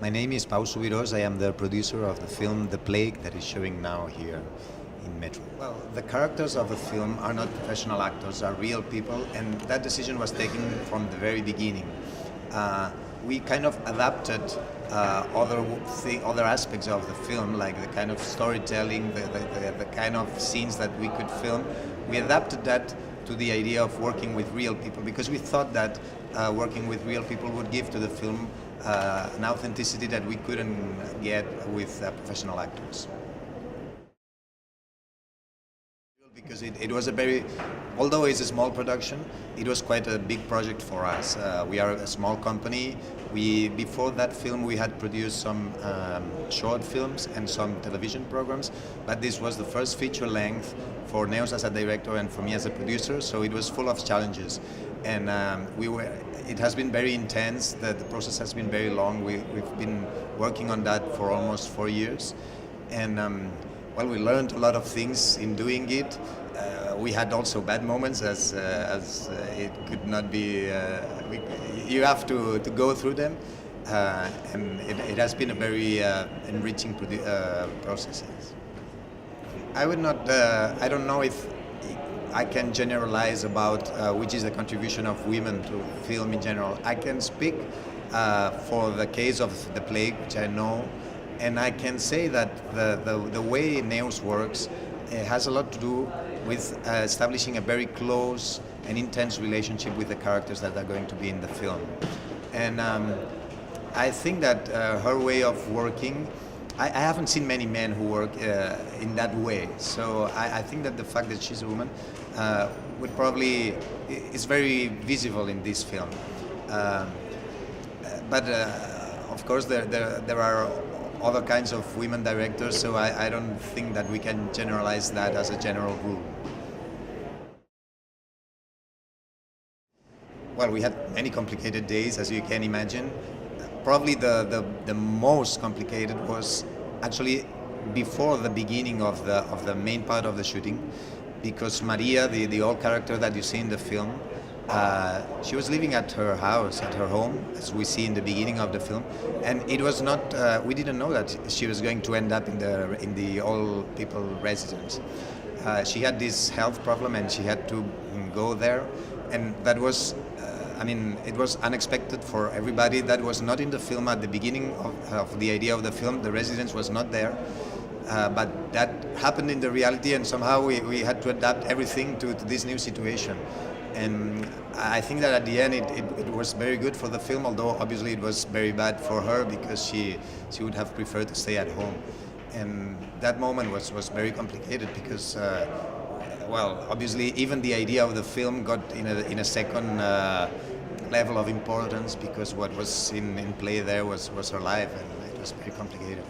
My name is Pau Subiros. I am the producer of the film The Plague that is showing now here in Metro. Well, the characters of the film are not professional actors, are real people, and that decision was taken from the very beginning. We kind of adapted other aspects of the film, like the kind of storytelling, the kind of scenes that we could film. We adapted that to the idea of working with real people, because we thought that working with real people would give to the film an authenticity that we couldn't get with professional actors. Because it was although it's a small production, it was quite a big project for us. We are a small company. Before that film, we had produced some short films and some television programs, but this was the first feature length for Neos as a director and for me as a producer, so it was full of challenges. And it has been very intense. The process has been very long. We've been working on that for almost 4 years. And well, we learned a lot of things in doing it. We had also bad moments, as it could not be. You have to go through them, and it has been a very enriching process. I would not. I don't know if I can generalize about which is the contribution of women to film in general. I can speak for the case of The Plague, which I know. And I can say that the way Neos works has a lot to do with establishing a very close and intense relationship with the characters that are going to be in the film. And I think that her way of working, I haven't seen many men who work in that way. So I think that the fact that she's a woman would probably is very visible in this film. But of course there are other kinds of women directors, so I don't think that we can generalize that as a general rule. Well, we had many complicated days, as you can imagine. Probably the most complicated was actually before the beginning of the main part of the shooting, because Maria, the old character that you see in the film, she was living at her house, at her home, as we see in the beginning of the film, and it was not. We didn't know that she was going to end up in the old people residence. She had this health problem, and she had to go there, and that was. I mean, it was unexpected for everybody. That was not in the film at the beginning of the idea of the film. The residence was not there. But that happened in the reality, and somehow we had to adapt everything to this new situation. And I think that at the end it was very good for the film, although obviously it was very bad for her because she would have preferred to stay at home. And that moment was very complicated because, well, obviously even the idea of the film got in a second level of importance, because what was in play there was her life, and it was very complicated.